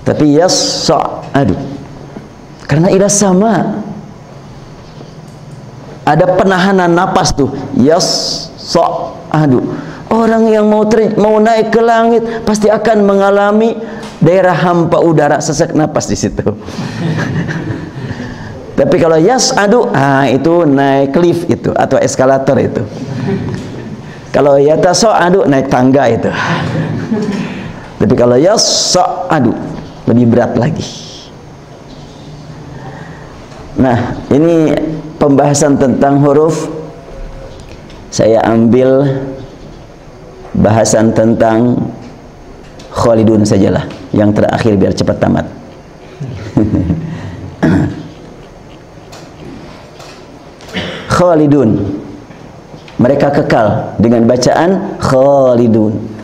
Tapi yas'adu karena ida sama, ada penahanan napas tuh, yas'adu. Orang yang mau naik ke langit pasti akan mengalami daerah hampa udara, sesak napas di situ. Tapi kalau yas'adu, itu naik lift itu atau eskalator itu. Kalau yatasa'adu naik tangga itu. Tapi kalau yas'adu lebih berat lagi. Nah, ini pembahasan tentang huruf. Saya ambil bahasan tentang khalidun sajalah, yang terakhir biar cepat tamat. Khalidun, mereka kekal dengan bacaan khalidun.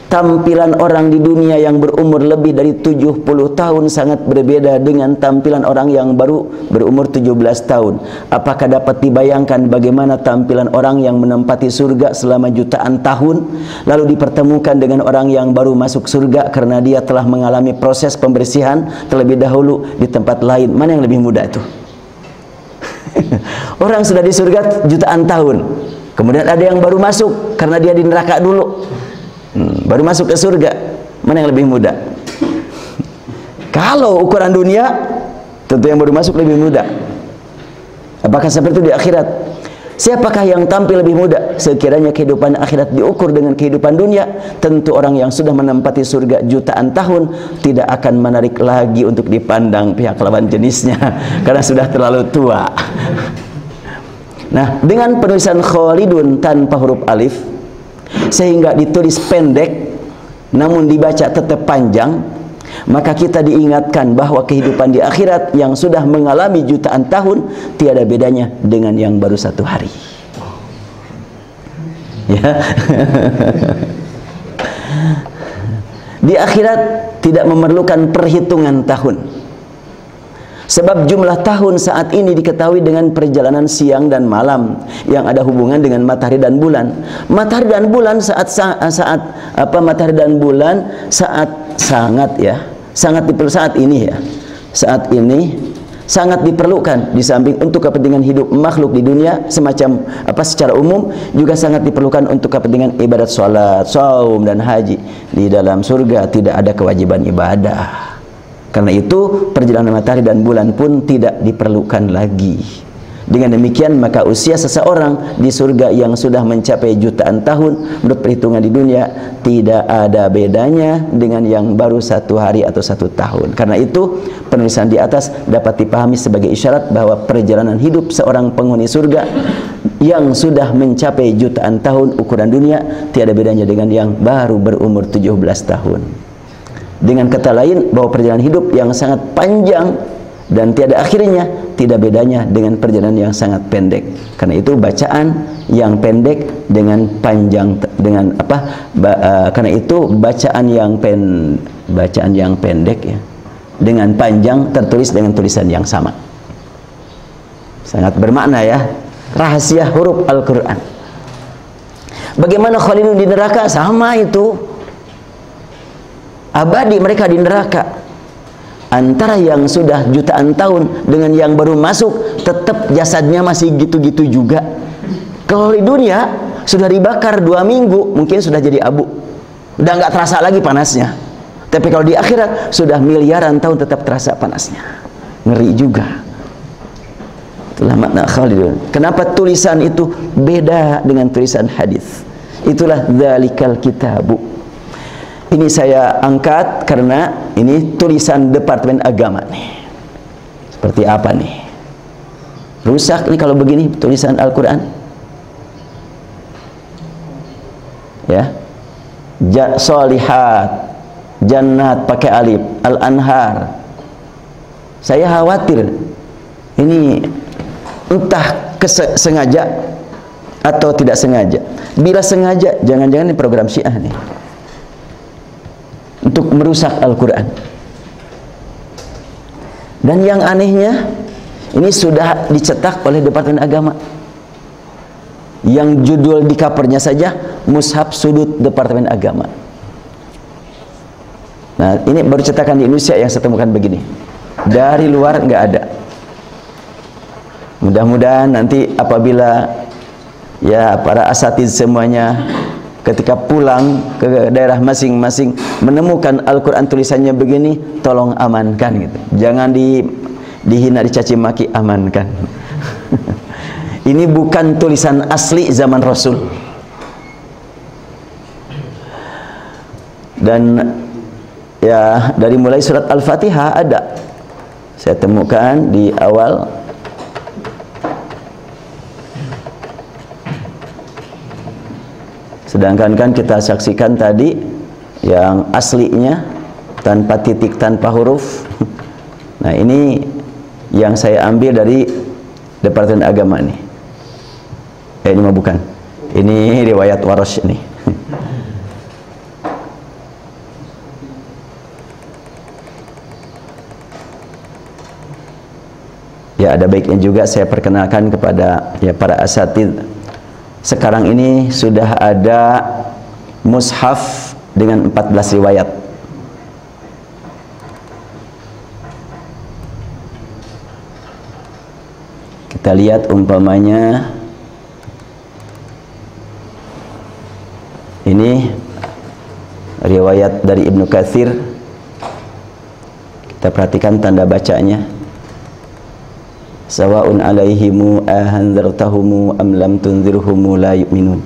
Tampilan orang di dunia yang berumur lebih dari 70 tahun sangat berbeda dengan tampilan orang yang baru berumur 17 tahun. Apakah dapat dibayangkan bagaimana tampilan orang yang menempati surga selama jutaan tahun, lalu dipertemukan dengan orang yang baru masuk surga karena dia telah mengalami proses pembersihan terlebih dahulu di tempat lain? Mana yang lebih mudah itu? Orang sudah di surga jutaan tahun, kemudian ada yang baru masuk karena dia di neraka dulu, baru masuk ke surga. Mana yang lebih mudah? Kalau ukuran dunia, tentu yang baru masuk lebih mudah. Apakah seperti itu di akhirat? Siapakah yang tampil lebih mudah? Sekiranya kehidupan akhirat diukur dengan kehidupan dunia, tentu orang yang sudah menempati surga jutaan tahun tidak akan menarik lagi untuk dipandang pihak lawan jenisnya karena sudah terlalu tua. Nah, dengan penulisan khalidun tanpa huruf alif, sehingga ditulis pendek namun dibaca tetap panjang, maka kita diingatkan bahwa kehidupan di akhirat yang sudah mengalami jutaan tahun tiada bedanya dengan yang baru satu hari. Ya. Di akhirat tidak memerlukan perhitungan tahun, sebab jumlah tahun saat ini diketahui dengan perjalanan siang dan malam yang ada hubungan dengan matahari dan bulan. Matahari dan bulan matahari dan bulan saat ini sangat diperlukan, di samping untuk kepentingan hidup makhluk di dunia semacam secara umum, juga sangat diperlukan untuk kepentingan ibadat salat, saum dan haji. Di dalam surga tidak ada kewajiban ibadah. Karena itu perjalanan matahari dan bulan pun tidak diperlukan lagi. Dengan demikian maka usia seseorang di surga yang sudah mencapai jutaan tahun menurut perhitungan di dunia tidak ada bedanya dengan yang baru satu hari atau satu tahun. Karena itu penulisan di atas dapat dipahami sebagai isyarat bahwa perjalanan hidup seorang penghuni surga yang sudah mencapai jutaan tahun ukuran dunia tiada bedanya dengan yang baru berumur 17 tahun. Dengan kata lain, bahwa perjalanan hidup yang sangat panjang dan tiada akhirnya tidak bedanya dengan perjalanan yang sangat pendek. Karena itu bacaan yang pendek dengan panjang karena itu bacaan yang pendek ya dengan panjang tertulis dengan tulisan yang sama. Sangat bermakna ya, rahasia huruf Al-Qur'an. Bagaimana khalidun di neraka? Sama itu. Abadi mereka di neraka. Antara yang sudah jutaan tahun dengan yang baru masuk, tetap jasadnya masih gitu-gitu juga. Kalau di dunia sudah dibakar 2 minggu, mungkin sudah jadi abu, udah nggak terasa lagi panasnya. Tapi kalau di akhirat sudah miliaran tahun tetap terasa panasnya. Ngeri juga. Itulah makna khalidun. Kenapa tulisan itu beda dengan tulisan hadis? Itulah dzalikal kitabu. Ini saya angkat karena ini tulisan Departemen Agama nih. Seperti apa nih? Rusak nih kalau begini tulisan Al-Quran. Ya. Solihat, jannat pakai alif, al-anhar. Saya khawatir ini entah sengaja atau tidak sengaja. Bila sengaja, jangan-jangan ini program Syiah nih, untuk merusak Al-Quran. Dan yang anehnya, ini sudah dicetak oleh Departemen Agama. Yang judul di covernya saja Mushaf Sudut Departemen Agama. Nah, ini baru cetakan di Indonesia yang saya temukan begini. Dari luar nggak ada. Mudah-mudahan nanti apabila ya para asatiz semuanya ketika pulang ke daerah masing-masing menemukan Al-Quran tulisannya begini, tolong amankan gitu. Jangan dihina, dicaci maki, amankan. Ini bukan tulisan asli zaman Rasul. Dan ya dari mulai surat Al-Fatihah ada. Saya temukan di awal. Sedangkan kan kita saksikan tadi yang aslinya tanpa titik, tanpa huruf. Nah, ini yang saya ambil dari Departemen Agama nih. Ini mah bukan. Ini riwayat Warash nih. Ya, ada baiknya juga saya perkenalkan kepada ya para asatidz. Sekarang ini sudah ada mushaf dengan 14 riwayat. Kita lihat umpamanya ini riwayat dari Ibnu Katsir. Kita perhatikan tanda bacanya. Sawa'un alaihimu ahanzartahumu am lam tunzirhumu la yu'minun.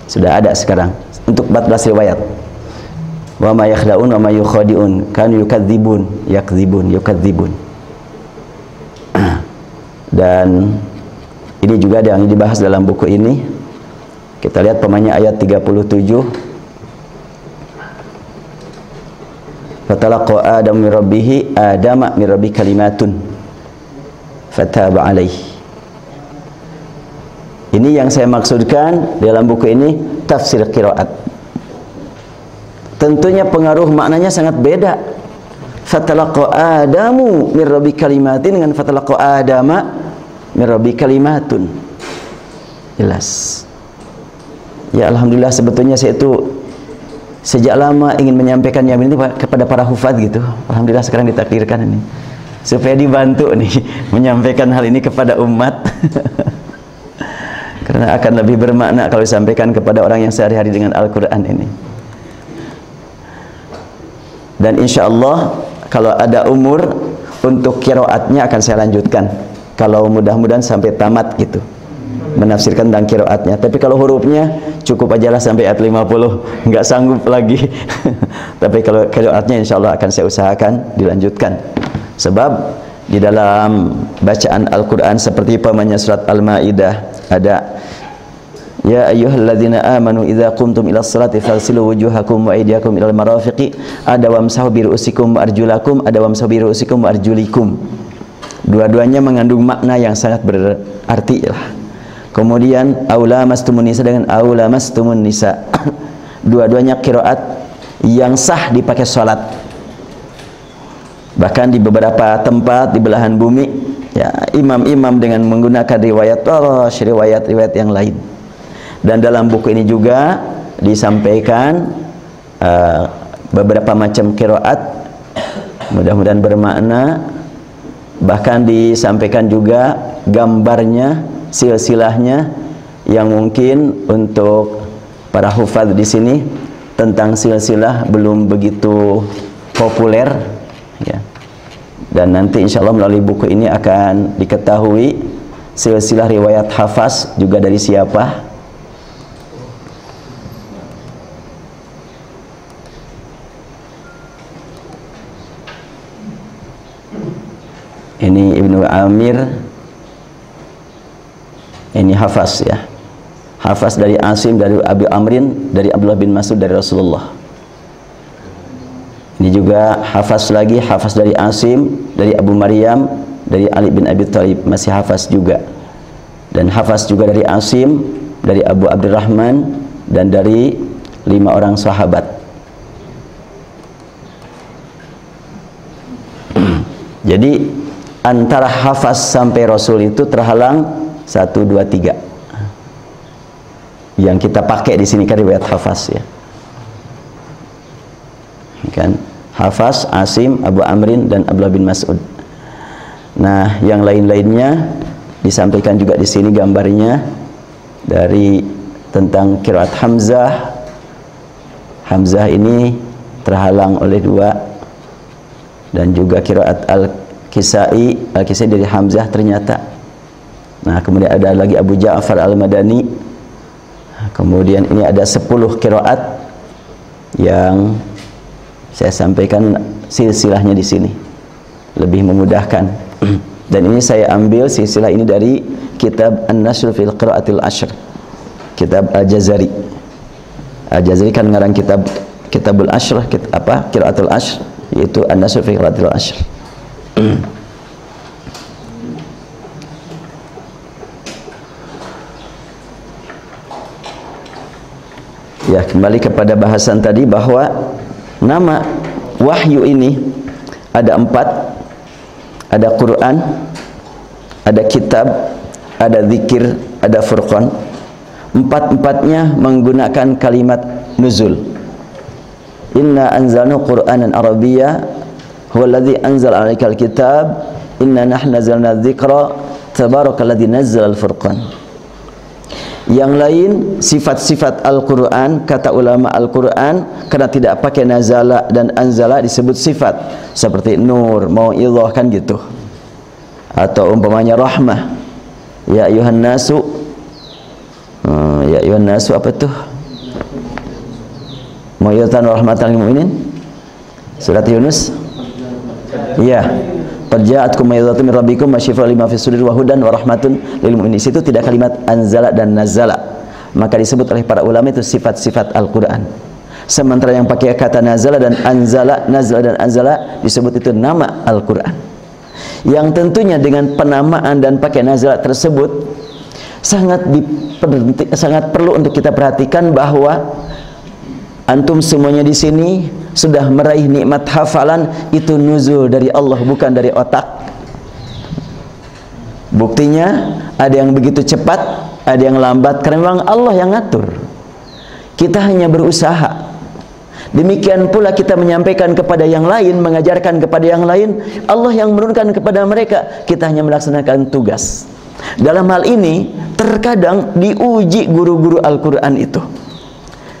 Sudah ada sekarang untuk 14 riwayat. Wa ma yakhda'un wa ma yukhadi'un kan yukadzibun yukadzibun. Dan ini juga ada yang dibahas dalam buku ini. Kita lihat pemanya ayat 37. Fatalaqa Adam min rabbih Adama min rabbi kalimatun fataba alaih. Ini yang saya maksudkan dalam buku ini tafsir qiraat. Tentunya pengaruh maknanya sangat beda. Fatalaqa Adamu min rabbi kalimatin dengan fatalaqa Adama min rabbi kalimatun. Jelas. Ya alhamdulillah, sebetulnya saya itu sejak lama ingin menyampaikan yang ini kepada para hufaz gitu. Alhamdulillah sekarang ditakdirkan ini. Supaya dibantu nih menyampaikan hal ini kepada umat. Karena akan lebih bermakna kalau disampaikan kepada orang yang sehari-hari dengan Al-Quran ini. Dan insya Allah kalau ada umur untuk qiraatnya akan saya lanjutkan. Kalau mudah-mudahan sampai tamat gitu menafsirkan tentang qiraatnya. Tapi kalau hurufnya cukup ajalah sampai ayat 50, nggak sanggup lagi. Tapi kalau qiraatnya insya Allah akan saya usahakan dilanjutkan. Sebab di dalam bacaan Al-Quran seperti pamannya surat Al-Ma'idah ada ya ayyuhalladzina amanu idza qumtum ila sholati faghsilu wujuhakum wa aydiyakum ilal marafiqi, ada wamsahu bi ru'usikum wa arjulakum, ada wamsahu bi ru'usikum wa arjulikum. Dua-duanya mengandung makna yang sangat berarti lah. Kemudian aula mastumun nisa dengan aula mastumun nisa. Dua-duanya qiraat yang sah dipakai salat. Bahkan di beberapa tempat di belahan bumi ya imam-imam dengan menggunakan riwayat Warash, riwayat-riwayat yang lain. Dan dalam buku ini juga disampaikan beberapa macam qiraat, mudah-mudahan bermakna. Bahkan disampaikan juga gambarnya, silsilahnya yang mungkin untuk para hufaz di sini tentang silsilah belum begitu populer. Ya. Dan nanti insya Allah melalui buku ini akan diketahui silsilah riwayat hafaz juga dari siapa. Ini Ibnu Amir, ini hafaz ya, hafaz dari Asim, dari Abi Amrin, dari Abdullah bin Mas'ud, dari Rasulullah. Ini juga hafaz lagi, hafaz dari Asim, dari Abu Maryam, dari Ali bin Abi Thalib, masih hafaz juga. Dan hafaz juga dari Asim, dari Abu Abdurrahman, dan dari 5 orang sahabat. Jadi antara hafaz sampai Rasul itu terhalang 1, 2, 3. Yang kita pakai di sini kan riwayat hafaz ya. kan? Hafs, Asim, Abu Amrin dan Abdullah bin Mas'ud. Nah, yang lain-lainnya disampaikan juga di sini gambarnya dari tentang qiraat Hamzah. Hamzah ini terhalang oleh dua, dan juga qiraat Al-Kisai dari Hamzah ternyata. Nah, kemudian ada lagi Abu Ja'far Al-Madani. Kemudian ini ada 10 qiraat yang saya sampaikan silsilahnya di sini lebih memudahkan. Dan ini saya ambil silsilah ini dari kitab An-Nashr fil Qiraatil Ashr, kitab Al-Jazari. Al-Jazari kan ngarang Kitabul Ashr, Qiraatul Ashr, yaitu An-Nashr fil Qiraatil Ashr. Ya, kembali kepada bahasan tadi bahwa nama wahyu ini ada 4. Ada Quran, ada kitab, ada zikir, ada furqan. 4-empatnya menggunakan kalimat nuzul. Inna anzalna Qur'anan Arabiyya huwallazi anzala 'alaikal kitab inna nahnu nazzalna dzikra tabarakalladzi nazzala al-furqan. Yang lain sifat-sifat Al-Quran, kata ulama Al-Quran karena tidak pakai nazala dan anzala disebut sifat, seperti nur, mau'idhah kan gitu, atau umpamanya rahmah, ya ayuhan nasu, ya ayuhan nasu apa tuh, mau'idhatan rahmatan lil mu'minin, surat Yunus. Iya, Ja'atkum mau'izatun min rabbikum wa syifaa'un lima fis sudur wa hudan wa rahmatun lil mu'minin. Situ tidak kalimat anzala dan nazala, maka disebut oleh para ulama itu sifat-sifat Al-Quran. Sementara yang pakai kata nazala dan anzala, nazala dan anzala disebut itu nama Al-Quran. Yang tentunya dengan penamaan dan pakai nazala tersebut sangat perlu untuk kita perhatikan bahwa antum semuanya di sini sudah meraih nikmat hafalan, itu nuzul dari Allah, bukan dari otak. Buktinya ada yang begitu cepat, ada yang lambat, karena memang Allah yang ngatur. Kita hanya berusaha. Demikian pula kita menyampaikan kepada yang lain, mengajarkan kepada yang lain, Allah yang menurunkan kepada mereka, kita hanya melaksanakan tugas. Dalam hal ini terkadang diuji guru-guru Al-Quran itu.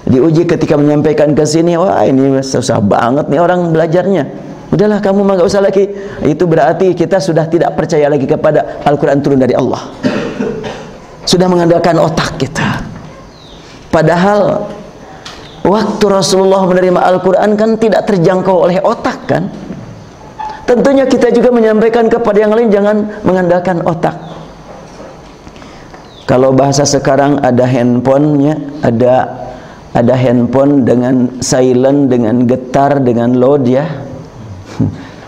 Diuji ketika menyampaikan ke sini, wah ini susah banget nih orang belajarnya. Udahlah kamu mah gak usah lagi. Itu berarti kita sudah tidak percaya lagi kepada Al-Quran turun dari Allah. Sudah mengandalkan otak kita. Padahal waktu Rasulullah menerima Al-Quran kan tidak terjangkau oleh otak kan. Tentunya kita juga menyampaikan kepada yang lain jangan mengandalkan otak. Kalau bahasa sekarang ada handphonenya, ada handphone dengan silent, dengan getar, dengan load ya.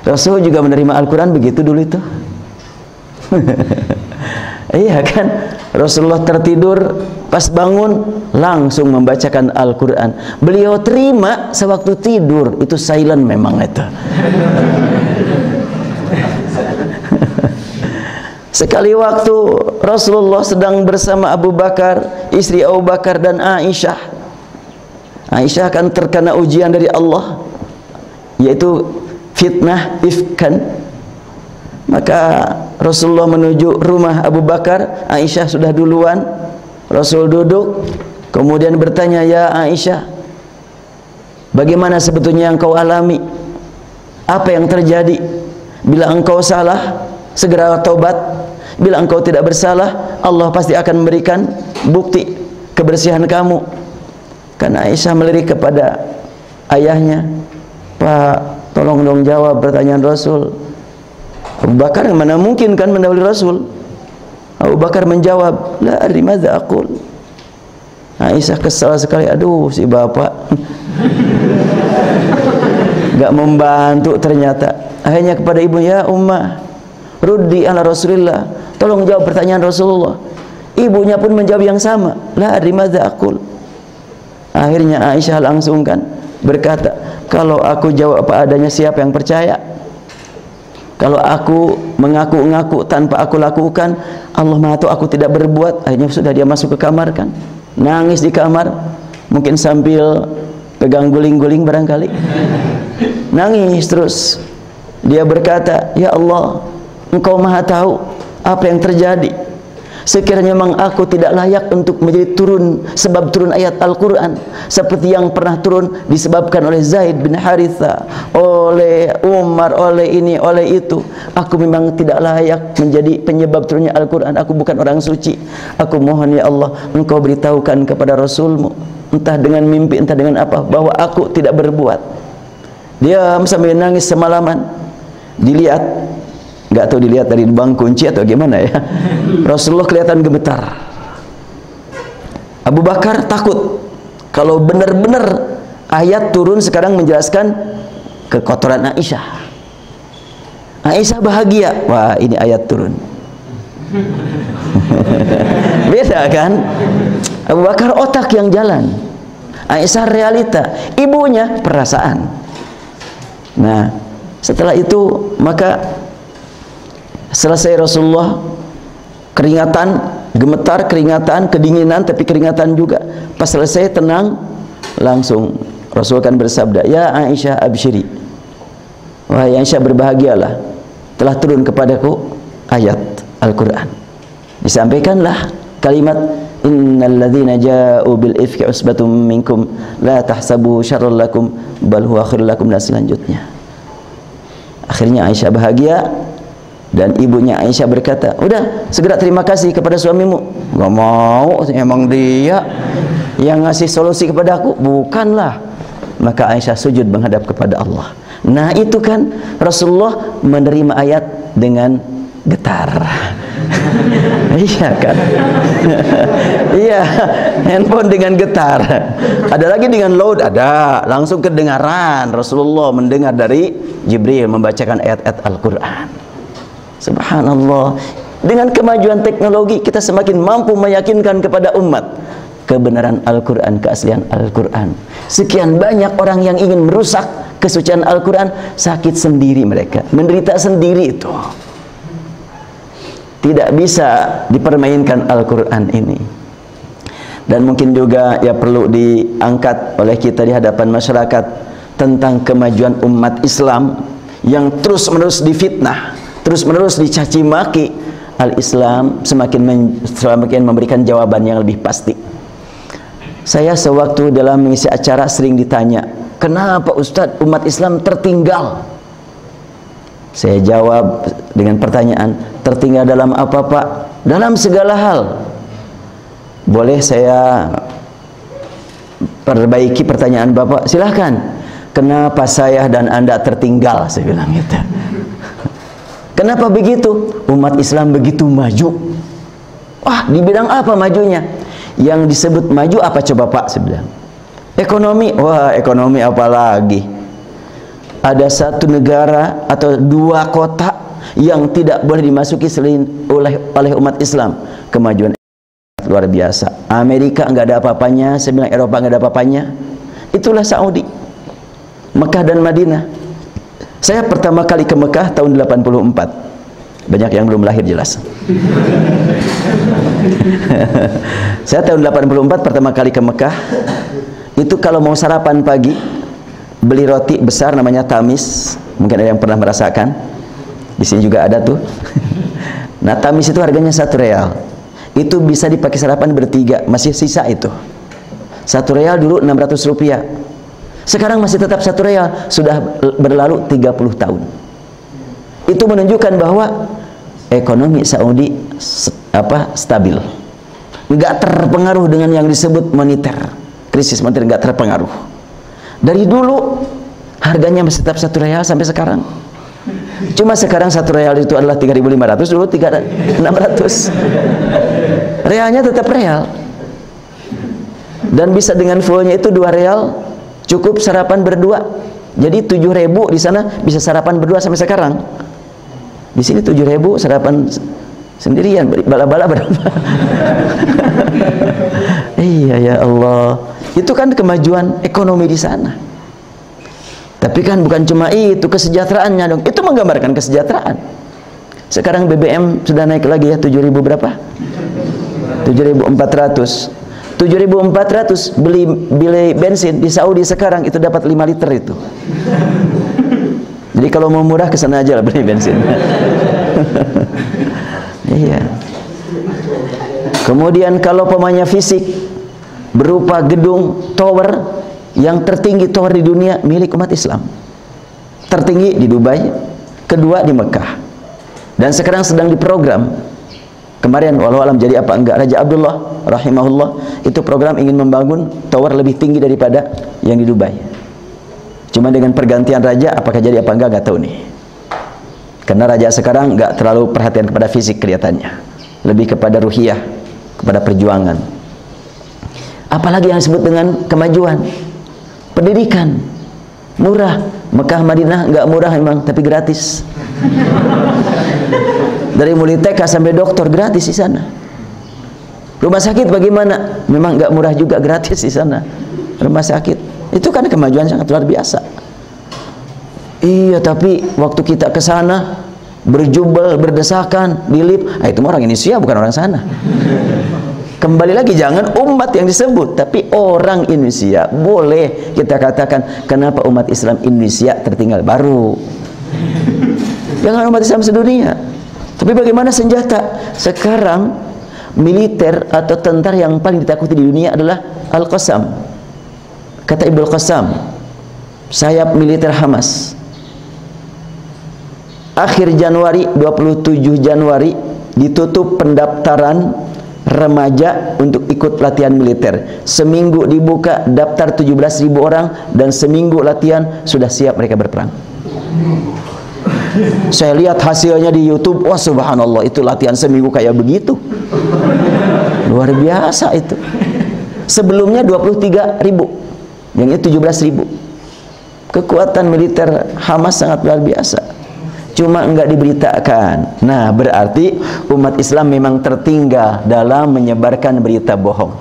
Rasul juga menerima Al-Quran begitu dulu itu. Iya kan, Rasulullah tertidur, pas bangun langsung membacakan Al-Quran. Beliau terima sewaktu tidur, itu silent memang itu. Sekali waktu Rasulullah sedang bersama Abu Bakar, istri Abu Bakar dan Aisyah. Aisyah akan terkena ujian dari Allah, yaitu fitnah ifkan. Maka Rasulullah menuju rumah Abu Bakar, Aisyah sudah duluan. Rasul duduk, kemudian bertanya, ya Aisyah, bagaimana sebetulnya yang kau alami? Apa yang terjadi? Bila engkau salah, segera taubat. Bila engkau tidak bersalah, Allah pasti akan memberikan bukti kebersihan kamu. Karena Aisyah melirik kepada ayahnya, Pak, tolong dong jawab pertanyaan Rasul. Abu Bakar mana mungkin kan mendahului Rasul. Abu Bakar menjawab, la adri madza aqul. Aisyah kesal sekali, aduh si bapak gak membantu ternyata. Akhirnya kepada ibu, ya Ummah, ruddi ala Rasulillah, tolong jawab pertanyaan Rasulullah. Ibunya pun menjawab yang sama, la adri madza aqul. Akhirnya Aisyah langsung kan berkata, kalau aku jawab apa adanya siapa yang percaya? Kalau aku mengaku-ngaku tanpa aku lakukan, Allah Maha tahu aku tidak berbuat. Akhirnya sudah dia masuk ke kamar kan, nangis di kamar, mungkin sambil pegang guling-guling barangkali. nangis terus. Dia berkata, "Ya Allah, Engkau Maha tahu apa yang terjadi. Sekiranya memang aku tidak layak untuk menjadi sebab turun ayat Al-Quran seperti yang pernah turun disebabkan oleh Zaid bin Haritha, oleh Umar, oleh ini, oleh itu. Aku memang tidak layak menjadi penyebab turunnya Al-Quran. Aku bukan orang suci. Aku mohon ya Allah, Engkau beritahukan kepada Rasulmu, entah dengan mimpi, entah dengan apa, bahwa aku tidak berbuat." Dia sambil nangis semalaman. Dilihat, nggak tahu dilihat dari lubang kunci atau gimana ya, Rasulullah kelihatan gemetar. Abu Bakar takut kalau benar-benar ayat turun sekarang menjelaskan kekotoran Aisyah. Aisyah bahagia, wah ini ayat turun. Beda kan? Abu Bakar otak yang jalan, Aisyah realita, ibunya perasaan. Nah, setelah itu maka selesai Rasulullah keringatan, gemetar, keringatan, kedinginan, tapi keringatan juga. Pas selesai tenang, langsung Rasul kan bersabda, "Ya Aisyah absyiri, wahai Aisyah berbahagialah, telah turun kepadaku ayat Al-Quran." Disampaikanlah kalimat, "Innal ladzina ja'u bil ifki usbatum minkum la tahsabu syarran lakum bal huwa khairul lakum." Dan selanjutnya akhirnya Aisyah bahagia. Dan ibunya Aisyah berkata, "Udah, segera terima kasih kepada suamimu." "Gak mau, emang dia yang ngasih solusi kepada aku." "Bukanlah." Maka Aisyah sujud menghadap kepada Allah. Nah itu kan Rasulullah menerima ayat dengan getar. Iya kan? Iya, handphone dengan getar. Ada lagi dengan load, ada langsung kedengaran. Rasulullah mendengar dari Jibril membacakan ayat-ayat Al-Quran. Subhanallah. Dengan kemajuan teknologi kita semakin mampu meyakinkan kepada umat kebenaran Al-Quran, keaslian Al-Quran. Sekian banyak orang yang ingin merusak kesucian Al-Quran, sakit sendiri mereka, menderita sendiri itu. Tidak bisa dipermainkan Al-Quran ini. Dan mungkin juga ya perlu diangkat oleh kita di hadapan masyarakat tentang kemajuan umat Islam yang terus-menerus difitnah, terus-menerus dicaci maki. Al-Islam semakin memberikan jawaban yang lebih pasti. Saya sewaktu dalam mengisi acara sering ditanya, "Kenapa Ustadz umat Islam tertinggal?" Saya jawab dengan pertanyaan, "Tertinggal dalam apa Pak?" "Dalam segala hal." "Boleh saya perbaiki pertanyaan Bapak?" "Silahkan." "Kenapa saya dan Anda tertinggal?" Saya bilang gitu. "Kenapa begitu?" "Umat Islam begitu maju." "Wah, di bidang apa majunya?" "Yang disebut maju apa coba Pak?" Saya bilang. "Ekonomi." "Wah, ekonomi apa lagi? Ada satu negara atau dua kota yang tidak boleh dimasuki selain oleh umat Islam." Kemajuan luar biasa. Amerika enggak ada apa-apanya, saya bilang Eropa enggak ada apa-apanya. Itulah Saudi, Mekah dan Madinah. Saya pertama kali ke Mekah tahun 84. Banyak yang belum lahir jelas. Saya tahun 84 pertama kali ke Mekah. Itu kalau mau sarapan pagi, beli roti besar namanya tamis. Mungkin ada yang pernah merasakan. Di sini juga ada tuh. Nah, tamis itu harganya 1 real. Itu bisa dipakai sarapan bertiga, masih sisa itu. 1 real dulu 600 rupiah. Sekarang masih tetap 1 real, sudah berlalu 30 tahun. Itu menunjukkan bahwa ekonomi Saudi stabil. Enggak terpengaruh dengan yang disebut moneter. Krisis moneter enggak terpengaruh. Dari dulu harganya masih tetap 1 real sampai sekarang. Cuma sekarang 1 real itu adalah 3.500, dulu 3.600. Realnya tetap real. Dan bisa dengan fullnya itu 2 real cukup sarapan berdua. Jadi 7.000 di sana bisa sarapan berdua sampai sekarang. Di sini 7.000 sarapan sendirian, bala-bala berapa? Iya ya Allah. Itu kan kemajuan ekonomi di sana. Tapi kan bukan cuma itu, kesejahteraannya dong. Itu menggambarkan kesejahteraan. Sekarang BBM sudah naik lagi ya, 7.000 berapa? 7.400. 7.400 beli bensin di Saudi sekarang itu dapat 5 liter itu. Jadi kalau mau murah ke sana aja lah beli bensin. Iya. Kemudian kalau pemainnya fisik berupa gedung tower yang tertinggi tower di dunia milik umat Islam. Tertinggi di Dubai, kedua di Mekah. Dan sekarang sedang diprogram. Kemarin walau alam jadi apa enggak Raja Abdullah rahimahullah itu program ingin membangun tower lebih tinggi daripada yang di Dubai. Cuma dengan pergantian raja apakah jadi apa enggak tahu nih. Karena raja sekarang enggak terlalu perhatian kepada fisik kelihatannya. Lebih kepada ruhiyah, kepada perjuangan. Apalagi yang disebut dengan kemajuan. Pendidikan murah. Mekah Madinah enggak murah memang tapi gratis. Dari mulai TK sampai doktor gratis di sana. Rumah sakit bagaimana? Memang enggak murah juga, gratis di sana. Rumah sakit itu kan kemajuan sangat luar biasa. Iya, tapi waktu kita ke sana berjubel, berdesakan, di lift, itu orang Indonesia bukan orang sana. Kembali lagi, jangan umat yang disebut, tapi orang Indonesia. Boleh kita katakan, kenapa umat Islam Indonesia tertinggal baru? Jangan umat Islam sedunia. Tapi bagaimana senjata? Sekarang militer atau tentara yang paling ditakuti di dunia adalah Al-Qassam. Kata Ibnu Qassam, sayap militer Hamas. Akhir Januari, 27 Januari ditutup pendaftaran remaja untuk ikut latihan militer. Seminggu dibuka daftar 17.000 orang dan seminggu latihan sudah siap mereka berperang. Saya lihat hasilnya di YouTube, wah subhanallah, itu latihan seminggu kayak begitu. Luar biasa itu. Sebelumnya 23.000, yang itu 17.000. Kekuatan militer Hamas sangat luar biasa. Cuma enggak diberitakan. Nah, berarti umat Islam memang tertinggal dalam menyebarkan berita bohong.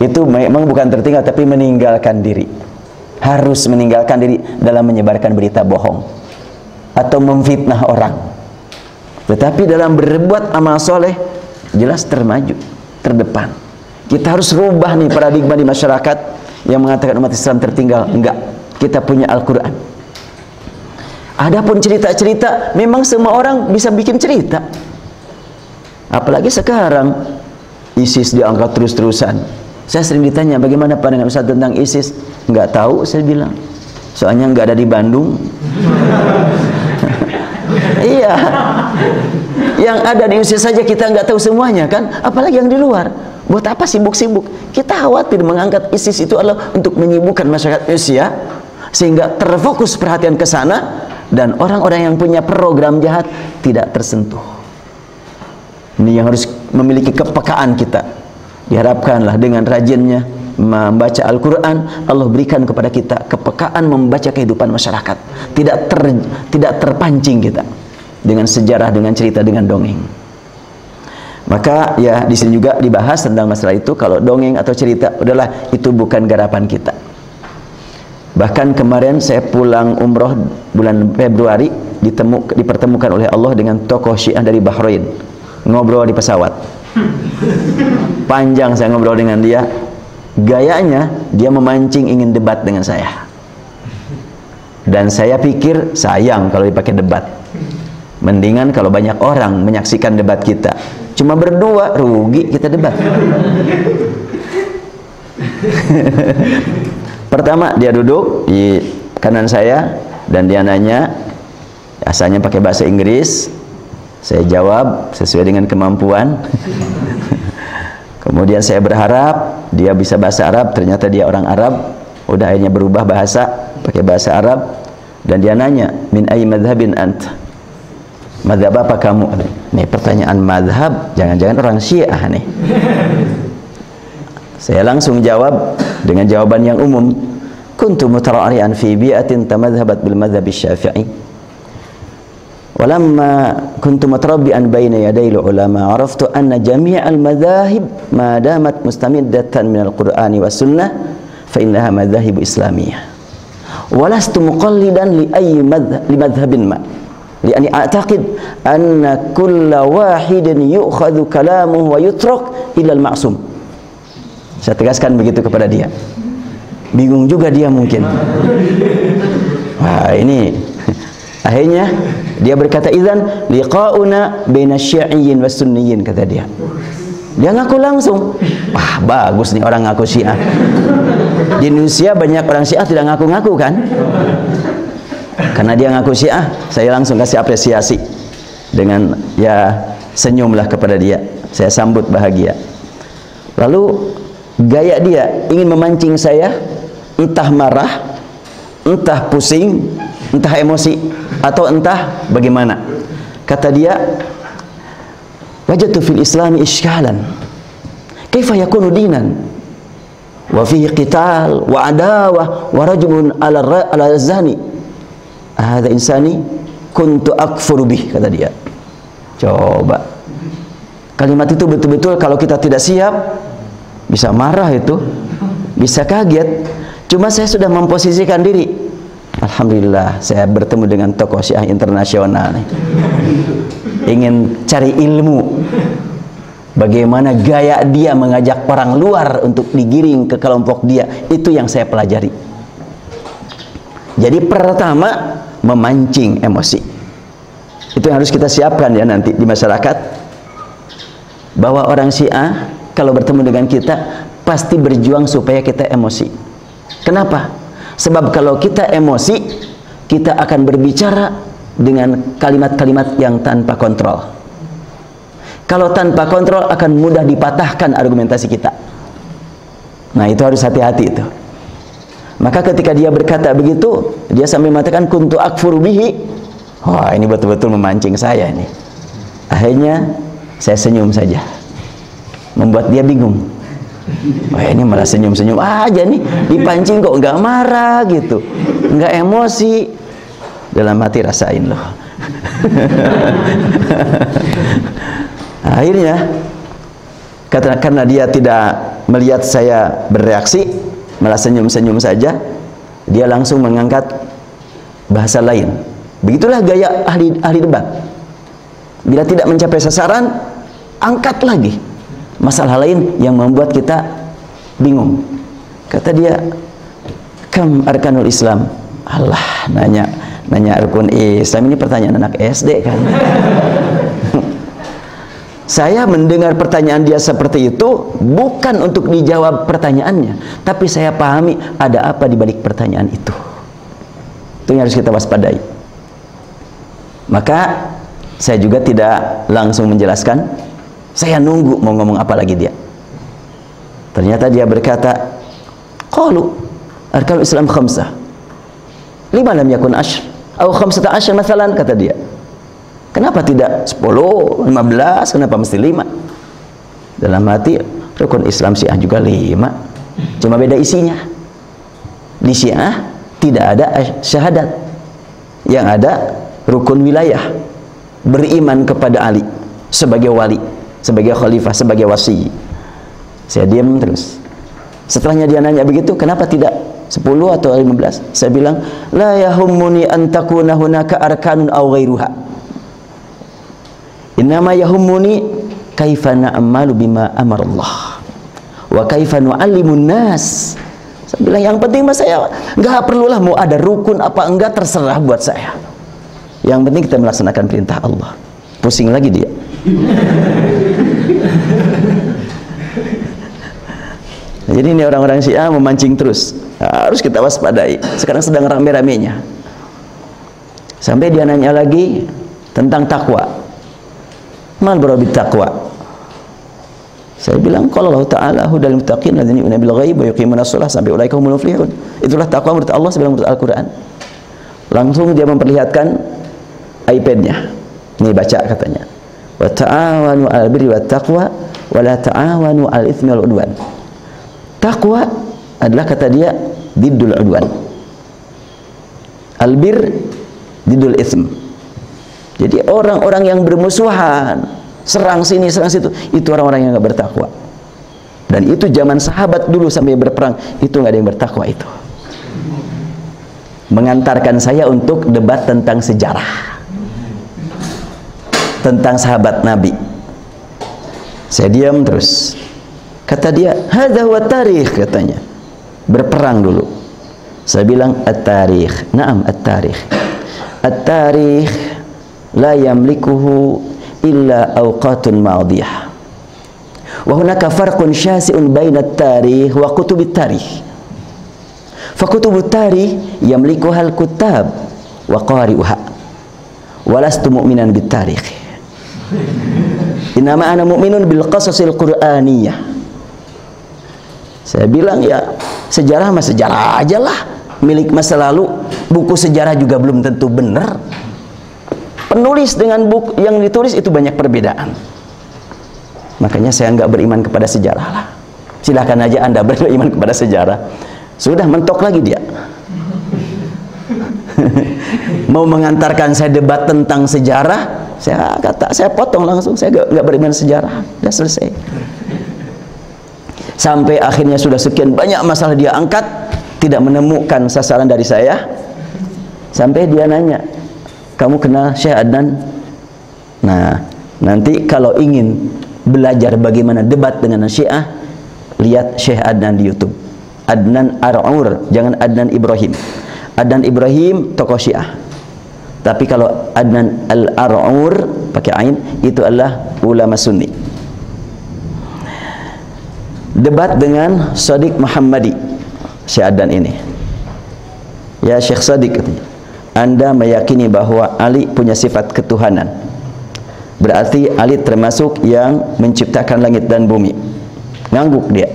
Itu memang bukan tertinggal, tapi meninggalkan diri. Harus meninggalkan diri dalam menyebarkan berita bohong atau memfitnah orang. Tetapi dalam berbuat amal soleh jelas termaju, terdepan. Kita harus rubah nih paradigma di masyarakat yang mengatakan umat Islam tertinggal. Enggak, kita punya Al-Quran. Adapun cerita-cerita, memang semua orang bisa bikin cerita. Apalagi sekarang ISIS diangkat terus-terusan. Saya sering ditanya, bagaimana pandangan Ustaz tentang ISIS? Enggak tahu, saya bilang. Soalnya enggak ada di Bandung. Iya. Yang ada di Indonesia saja kita enggak tahu semuanya kan, apalagi yang di luar. Buat apa sibuk-sibuk? Kita khawatir mengangkat ISIS itu adalah untuk menyibukkan masyarakat Indonesia sehingga terfokus perhatian ke sana. Dan orang-orang yang punya program jahat tidak tersentuh. Ini yang harus memiliki kepekaan kita. Diharapkanlah dengan rajinnya membaca Al-Quran, Allah berikan kepada kita kepekaan membaca kehidupan masyarakat. Tidak terpancing kita dengan sejarah, dengan cerita, dengan dongeng. Maka ya di sini juga dibahas tentang masalah itu. Kalau dongeng atau cerita, udahlah, itu bukan garapan kita. Bahkan kemarin saya pulang umroh bulan Februari, dipertemukan oleh Allah dengan tokoh Syiah dari Bahrain. Ngobrol di pesawat. Panjang saya ngobrol dengan dia. Gayanya dia memancing ingin debat dengan saya. Dan saya pikir sayang kalau dipakai debat. Mendingan kalau banyak orang menyaksikan debat kita. Cuma berdua, rugi kita debat. Pertama dia duduk di kanan saya dan dia nanya, asalnya pakai bahasa Inggris. Saya jawab sesuai dengan kemampuan. Kemudian saya berharap dia bisa bahasa Arab, ternyata dia orang Arab. Udah akhirnya berubah bahasa, pakai bahasa Arab. Dan dia nanya, min ayyi madhabin ant? Madhab apa kamu? Nih pertanyaan madhab, jangan-jangan orang Syiah nih. Saya langsung jawab dengan jawaban yang umum. Kuntu mutara'ri'an fi bi'atin tamadhabat bil madhhab asy-Syafi'i. Walamma kuntu mutarabbi'an baina yadayil ulama, araftu anna jami'al madhahib ma damat mustamiddatan min al-Qur'ani was sunnah fa innaha madhahib islamiyah. Walastu muqallidan li ayyi madhhabin ma. Li'anni a'taqid anna kulla wahidin yu'khadhu kalamuhu wa yutrak illa al-ma'sum. Saya tegaskan begitu kepada dia. Bingung juga dia mungkin. Wah, ini akhirnya dia berkata, idzan liqauna baina syi'iyyin was sunniyyin, kata dia. Dia ngaku langsung. Wah, bagus nih orang ngaku Syiah. Di Indonesia banyak orang Syiah tidak ngaku-ngaku kan? Karena dia ngaku Syiah, saya langsung kasih apresiasi dengan ya senyumlah kepada dia. Saya sambut bahagia. Lalu gaya dia ingin memancing saya, entah marah, entah pusing, entah emosi, atau entah bagaimana. Kata dia, wajadtu fil islami isykalan kaifa yakunu dinan wa fihi qital wa adawah wa rajulun ala zani hadha insani kuntu akfuru bih, kata dia. Coba kalimat itu betul-betul kalau kita tidak siap bisa marah, itu bisa kaget. Cuma saya sudah memposisikan diri, alhamdulillah saya bertemu dengan tokoh Syiah internasional nih. Ingin cari ilmu bagaimana gaya dia mengajak orang luar untuk digiring ke kelompok dia, itu yang saya pelajari. Jadi pertama memancing emosi, itu yang harus kita siapkan ya nanti di masyarakat, bahwa orang Syiah kalau bertemu dengan kita pasti berjuang supaya kita emosi. Kenapa? Sebab kalau kita emosi, kita akan berbicara dengan kalimat-kalimat yang tanpa kontrol. Kalau tanpa kontrol akan mudah dipatahkan argumentasi kita. Nah, itu harus hati-hati itu. Maka ketika dia berkata begitu, dia sambil mengatakan kuntu akfuru bihi. Wah, ini betul-betul memancing saya ini. Akhirnya saya senyum saja, membuat dia bingung. Wah, ini malah senyum-senyum aja nih, dipancing kok nggak marah gitu, nggak emosi. Dalam hati rasain loh. Akhirnya karena dia tidak melihat saya bereaksi, malah senyum-senyum saja, dia langsung mengangkat bahasa lain. Begitulah gaya ahli debat. Bila tidak mencapai sasaran, angkat lagi masalah lain yang membuat kita bingung. Kata dia, kam arkanul Islam. Allah, nanya rukun Islam, ini pertanyaan anak SD kan. Saya mendengar pertanyaan dia seperti itu bukan untuk dijawab pertanyaannya, tapi saya pahami ada apa di balik pertanyaan itu. Itu yang harus kita waspadai. Maka saya juga tidak langsung menjelaskan, saya nunggu mau ngomong apa lagi dia. Ternyata dia berkata, qalu arkanul Islam khamsah, lima lam yakun ashr atau khamsata ashr masalan, kata dia. Kenapa tidak 10, 15, kenapa mesti 5? Dalam hati, rukun Islam Syiah juga 5, cuma beda isinya. Di Syiah tidak ada syahadat, yang ada rukun wilayah, beriman kepada Ali sebagai wali, sebagai khalifah, sebagai wasi. Saya diam terus. Setelahnya dia nanya begitu, kenapa tidak 10 atau 15? Saya bilang, la yahummuni an takuna hunaka arkanun aw ghairuha, innama yahummuni kaifa na'malu bima amarallah wa kaifa nu'allimun nas. Saya bilang yang penting mas, saya nggak perlulah mau ada rukun apa enggak, terserah buat saya. Yang penting kita melaksanakan perintah Allah. Pusing lagi dia. Jadi ini orang-orang Syiah memancing terus, harus kita waspadai. Sekarang sedang rame-ramenya. Sampai dia nanya lagi tentang takwa. Mal barabit taqwa. Saya bilang kalau Allah Ta'ala hudal muttaqin ladzina yu'minuna bil ghaib wa yuqimuna shalah, sampai ulaika humul muflihun. Itulah takwa menurut Allah sebagaimana menurut Al-Qur'an. Langsung dia memperlihatkan iPad-nya. Nih baca katanya. Wa ta'awanu 'alal birri wat taqwa wa la ta'awanu 'alal itsmi wal 'udwan. Takwa adalah, kata dia, diddul 'udwan. Al-bir diddul itsm. Jadi orang-orang yang bermusuhan, serang sini, serang situ, itu orang-orang yang nggak bertakwa. Dan itu zaman sahabat dulu sampai berperang, itu nggak ada yang bertakwa itu. Mengantarkan saya untuk debat tentang sejarah, tentang sahabat Nabi. Saya diam terus. Kata dia, hadza huwa tarikh, katanya. Berperang dulu. Saya bilang at-tarikh. Naam, at-tarikh. At-tarikh la yamlikuhu illa awqatun madiyah. Wa hunaka farqun syasi'un baina at-tarikh wa kutubit tarikh. Fa kutubut tarikh yamlikuha al-kuttab wa qari'uha. Wa lastu mu'minan bit tarikh. Innama ana mu'minun bil qasasil qur'aniyah. Saya bilang ya sejarah mah sejarah aja lah, milik masa lalu. Buku sejarah juga belum tentu benar. Penulis dengan buku yang ditulis itu banyak perbedaan. Makanya saya nggak beriman kepada sejarah lah. Silahkan aja Anda beriman kepada sejarah. Sudah mentok lagi dia. Mau mengantarkan saya debat tentang sejarah, saya potong langsung. Saya nggak beriman sejarah. Sudah selesai. Sampai akhirnya sudah sekian banyak masalah dia angkat, tidak menemukan sasaran dari saya. Sampai dia nanya, kamu kenal Syekh Adnan? Nah, nanti kalau ingin belajar bagaimana debat dengan Syiah, lihat Syekh Adnan di YouTube. Adnan Ar-Ur, jangan Adnan Ibrahim. Adnan Ibrahim tokoh Syiah. Tapi kalau Adnan Al-Ar-Ur pakai ain, itu adalah ulama Sunni. Debat dengan Shadiq Muhammadi, Syekh Adnan ini. Ya Syekh Shadiq katanya, Anda meyakini bahwa Ali punya sifat ketuhanan. Berarti Ali termasuk yang menciptakan langit dan bumi. Ngangguk dia.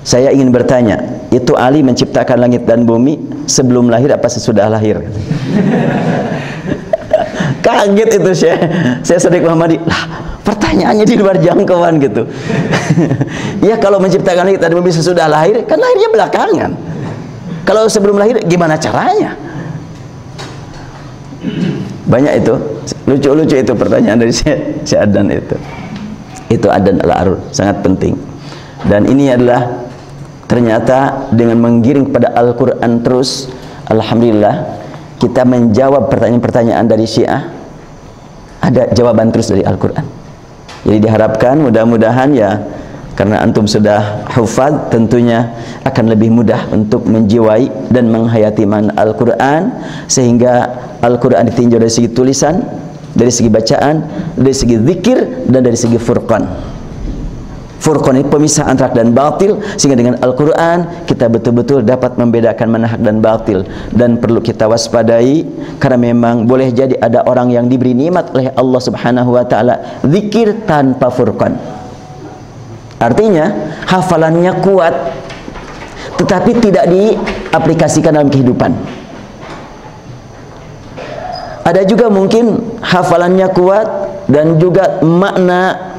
Saya ingin bertanya, itu Ali menciptakan langit dan bumi sebelum lahir apa sesudah lahir? Kaget itu saya Shadiq Muhammadi. Lah, pertanyaannya di luar jangkauan gitu. Ya kalau menciptakan langit dan bumi sesudah lahir, kan lahirnya belakangan. Kalau sebelum lahir gimana caranya? Banyak itu, lucu-lucu itu pertanyaan dari Syekh Adnan itu. Itu Adnan Al-Arur, sangat penting. Dan ini adalah ternyata dengan menggiring kepada Al-Quran terus, alhamdulillah kita menjawab pertanyaan-pertanyaan dari Syiah, ada jawaban terus dari Al-Quran. Jadi diharapkan mudah-mudahan ya, karena antum sudah hufad, tentunya akan lebih mudah untuk menjiwai dan menghayati makna Al-Quran, sehingga Al-Quran ditinjau dari segi tulisan, dari segi bacaan, dari segi zikir, dan dari segi furqan. Furqan ini pemisah antara hak dan batil, sehingga dengan Al-Quran kita betul-betul dapat membedakan mana hak dan batil. Dan perlu kita waspadai, karena memang boleh jadi ada orang yang diberi nikmat oleh Allah Subhanahu wa ta'ala zikir tanpa furqan. Artinya hafalannya kuat tetapi tidak diaplikasikan dalam kehidupan. Ada juga mungkin hafalannya kuat dan juga makna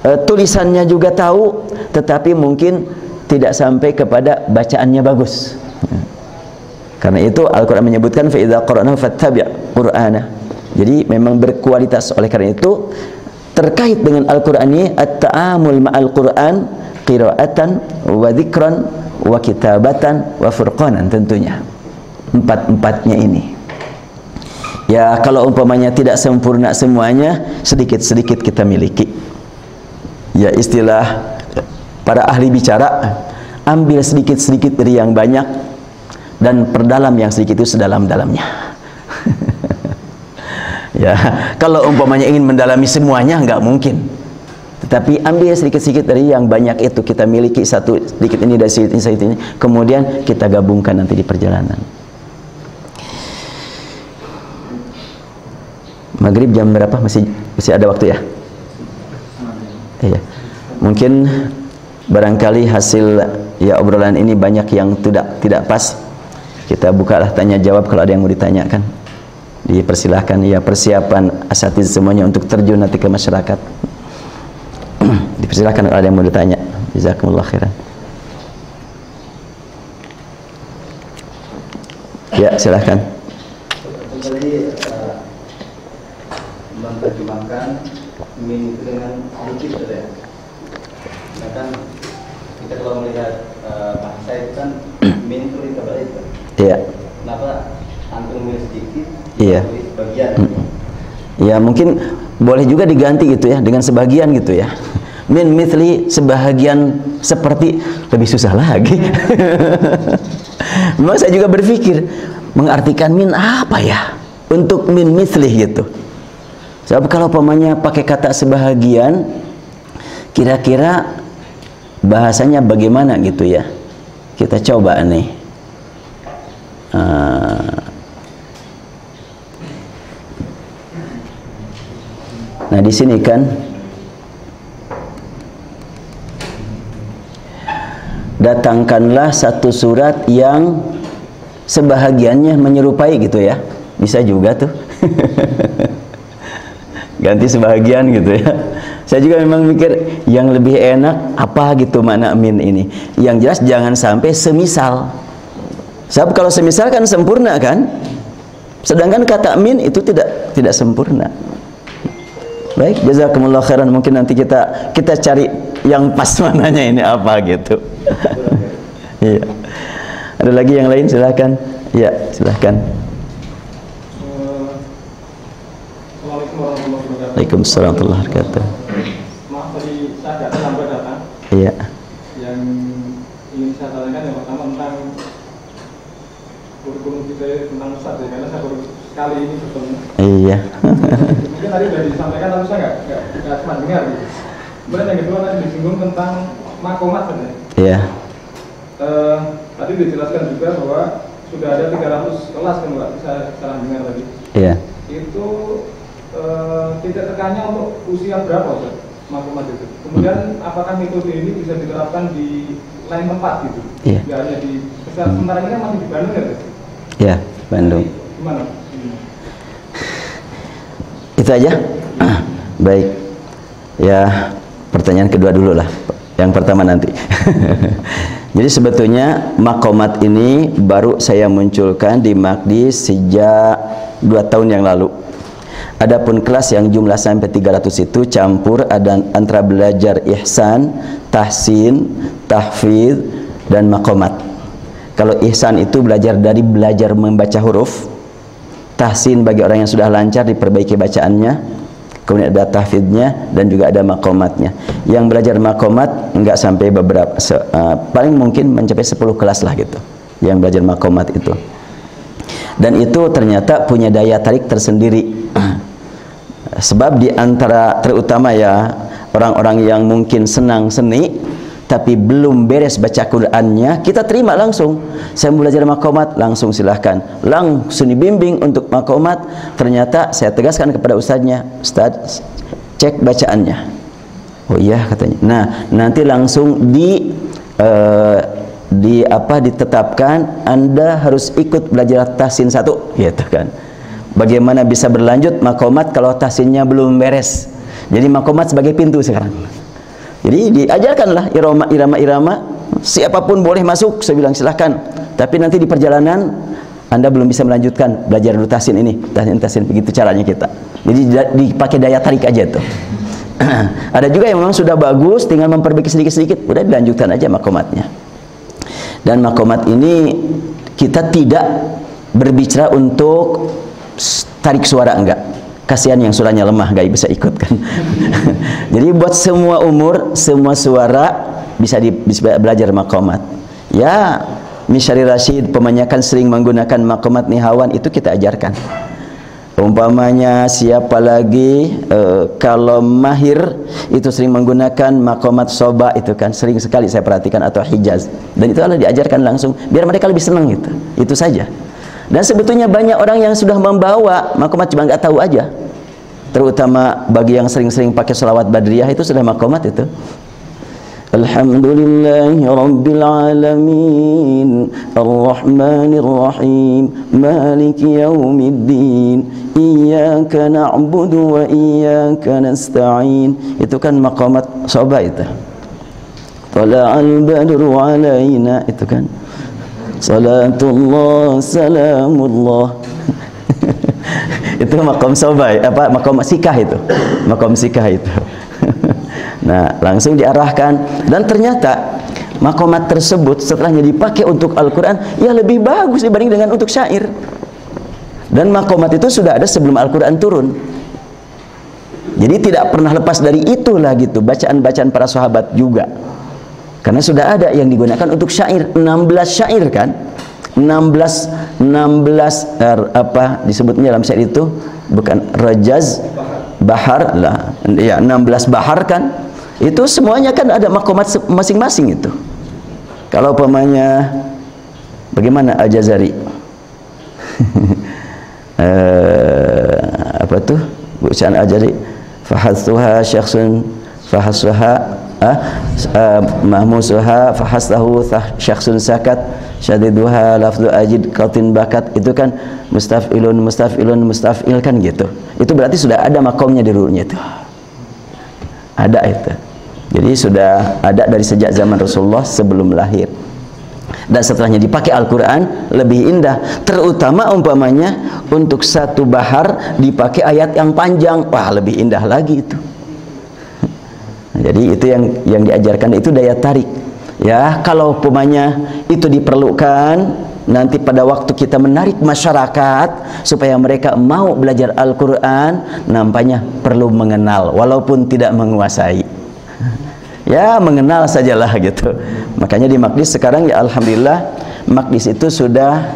tulisannya juga tahu, tetapi mungkin tidak sampai kepada bacaannya bagus. Karena itu Al-Quran menyebutkan fa idza qara'nahu fattabi' qur'ana. Jadi memang berkualitas. Oleh karena itu terkait dengan Al-Quran ini at-ta'amul ma'al Quran qira'atan wa dzikran wa kitabatan wa furqanan, tentunya empat-empatnya ini. Ya kalau umpamanya tidak sempurna semuanya, sedikit-sedikit kita miliki. Ya istilah para ahli bicara, ambil sedikit-sedikit dari yang banyak dan perdalam yang sedikit itu sedalam-dalamnya. Ya, kalau umpamanya ingin mendalami semuanya nggak mungkin. Tetapi ambil sedikit-sedikit dari yang banyak itu, kita miliki satu sedikit ini dari sedikit ini, kemudian kita gabungkan nanti di perjalanan. Maghrib jam berapa? Masih ada waktu ya? Iya. Mungkin barangkali hasil ya obrolan ini banyak yang tidak pas. Kita bukalah tanya jawab kalau ada yang mau ditanyakan. Dipersilahkan, ya persiapan asatiz semuanya untuk terjun nanti ke masyarakat. Dipersilahkan kalau ada yang mau ditanya. Jazakumullah khairan. Ya silahkan. Tadi menerjemahkan min itu dengan sedikit ya. Kan kita kalau melihat bahasa itu kan min itu dikabari itu. Iya. Kenapa antum min sedikit? Iya. Bagian. Ya mungkin boleh juga diganti gitu ya dengan sebagian gitu ya. Min mithli, sebahagian seperti, lebih susah lagi. Memang saya juga berpikir mengartikan min apa ya untuk min mislih gitu. Sebab kalau pamannya pakai kata sebahagian, kira-kira bahasanya bagaimana gitu ya? Kita coba nih. Nah di sini kan datangkanlah satu surat yang sebahagiannya menyerupai gitu ya, bisa juga tuh. Ganti sebahagian gitu ya. Saya juga memang mikir yang lebih enak apa gitu makna min ini. Yang jelas jangan sampai semisal. Sebab kalau semisal kan sempurna kan, sedangkan kata min itu tidak sempurna. Baik, jazakumullah khairan. Mungkin nanti kita cari yang pas mananya ini apa gitu. Iya. Ada lagi yang lain, silahkan. Ya, silahkan. Waalaikumsalam warahmatullahi wabarakatuh. Maaf tadi saya agak terlambat datang. Iya. Yang ingin saya tanyakan yang pertama tentang kurikulum kita tentang Ustaz ya, karena saya baru sekali ini bertemu. Iya. Mungkin tadi sudah disampaikan tapi saya nggak cuma dengar gitu. Kemudian yang kedua tadi disinggung tentang makomat sebenarnya. Iya. Tadi dijelaskan juga bahwa sudah ada 300 kelas kan Pak, saya salah dengar tadi. Iya. Itu titik tekannya untuk usia berapa Ustaz? Makomat itu. Kemudian apakah metode ini bisa diterapkan di lain tempat gitu? Iya. Tidak hanya di sementara ini kan masih di Bandung ya Ustaz? Iya, Bandung. Gimana? Itu aja. Baik. Ya, pertanyaan kedua dulu lah. Yang pertama nanti. Jadi sebetulnya makomat ini baru saya munculkan di Makdi sejak 2 tahun yang lalu. Adapun kelas yang jumlah sampai 300 itu campur ada antara belajar ihsan, tahsin, tahfidz dan makomat. Kalau ihsan itu belajar membaca huruf, tahsin bagi orang yang sudah lancar diperbaiki bacaannya, kemudian ada tahfidznya dan juga ada makomatnya. Yang belajar makomat enggak sampai beberapa, paling mungkin mencapai 10 kelas lah gitu yang belajar makomat itu. Dan itu ternyata punya daya tarik tersendiri. Sebab di antara terutama ya orang-orang yang mungkin senang seni tapi belum beres baca Qur'annya, kita terima langsung. Saya mau belajar makomat, langsung silahkan. Langsung dibimbing untuk makomat. Ternyata saya tegaskan kepada ustadznya, Ustadz, cek bacaannya. Oh iya katanya. Nah, nanti langsung ditetapkan Anda harus ikut belajar tahsin 1 gitu kan. Bagaimana bisa berlanjut makomat kalau tahsinnya belum beres. Jadi makomat sebagai pintu sekarang. Jadi diajarkanlah irama-irama, siapapun boleh masuk, saya bilang silahkan. Tapi nanti di perjalanan Anda belum bisa melanjutkan belajar dulu tahsin ini, tahsin begitu caranya kita. Jadi dipakai daya tarik aja tuh. Ada juga yang memang sudah bagus, tinggal memperbaiki sedikit-sedikit, udah dilanjutkan aja makomatnya. Dan makomat ini kita tidak berbicara untuk tarik suara, enggak. Kasihan yang suaranya lemah gak bisa ikut kan. Jadi buat semua umur, semua suara bisa belajar makomat. Ya, Misyari Rashid pemanyakan sering menggunakan makomat nihawan, itu kita ajarkan. Umpamanya siapa lagi kalau mahir itu sering menggunakan makomat soba, itu kan sering sekali saya perhatikan, atau hijaz. Dan itu adalah diajarkan langsung biar mereka lebih senang gitu. Itu saja. Dan sebetulnya banyak orang yang sudah membawa makomat cuma nggak tahu aja. Terutama bagi yang sering-sering pakai sholawat badriyah itu sudah makomat itu. Alhamdulillahi Rabbil Alamin Ar-Rahmanir Rahim Maliki Yawmiddin Iyyaka na'budu wa iyyaka nasta'in. Itu kan makomat soba itu. Tala'al badru alaina, itu kan. Salatullah salamullah. Itu makom sobai, apa makom sikah itu. Makom sikah itu. Nah, langsung diarahkan, dan ternyata makomat tersebut setelahnya dipakai untuk Al-Qur'an ya lebih bagus dibanding dengan untuk syair. Dan makomat itu sudah ada sebelum Al-Qur'an turun. Jadi tidak pernah lepas dari itulah gitu, bacaan-bacaan para sahabat juga. Karena sudah ada yang digunakan untuk syair, 16 syair kan. apa disebutnya dalam syair itu, bukan rajaz, bahar lah ya, 16 bahar kan, itu semuanya kan ada makomat masing-masing itu. Kalau umpamanya bagaimana Al-Jazari apa tuh bacaan Al-Jazari, fahasuha syakhsun fahasuha mahmusuha fahastahu syakhsun sakat syadiduha lafdu ajid qatin bakat, itu kan mustaf'ilun mustaf'il kan gitu. Itu berarti sudah ada makomnya di rurunya itu, ada itu. Jadi sudah ada dari sejak zaman Rasulullah sebelum lahir, dan setelahnya dipakai Al-Quran lebih indah. Terutama umpamanya untuk satu bahar dipakai ayat yang panjang, wah lebih indah lagi itu. Jadi itu yang diajarkan, itu daya tarik ya. Kalau umpamanya itu diperlukan nanti pada waktu kita menarik masyarakat supaya mereka mau belajar Al-Quran, nampaknya perlu mengenal walaupun tidak menguasai ya, mengenal sajalah gitu. Makanya di Maqdis sekarang ya alhamdulillah, Maqdis itu sudah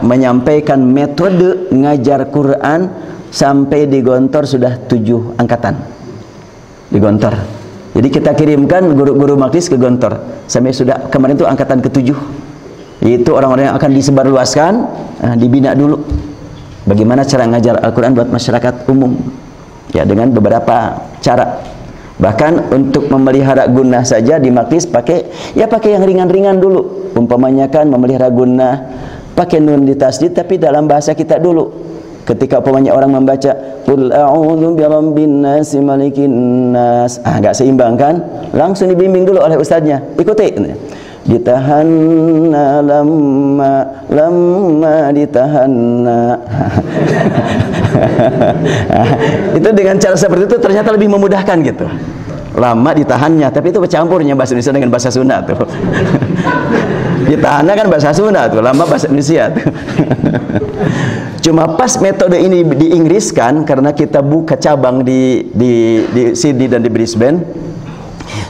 menyampaikan metode ngajar Quran sampai di Gontor sudah 7 angkatan di Gontor. Jadi kita kirimkan guru-guru Maqdis ke Gontor sampai sudah kemarin itu angkatan ke-7. Itu orang-orang yang akan disebarluaskan, dibina dulu bagaimana cara ngajar Al-Quran buat masyarakat umum ya, dengan beberapa cara. Bahkan untuk memelihara gunnah saja di Maqdis pakai yang ringan-ringan dulu. Umpamanya kan memelihara gunnah pakai nun di tasdid tapi dalam bahasa kita dulu. Ketika umpamanya orang membaca qul a'udzu birabbin nas malikin nas, enggak seimbang kan? Langsung dibimbing dulu oleh ustadznya. Ikuti. Ditahanna lamma ditahanna. Itu dengan cara seperti itu ternyata lebih memudahkan gitu. Lama ditahannya, tapi itu bercampurnya bahasa Indonesia dengan bahasa Sunda tuh. Ditahannya kan bahasa Sunda tuh, lama bahasa Indonesia tuh. Cuma pas metode ini diinggriskan karena kita buka cabang di Sydney dan di Brisbane,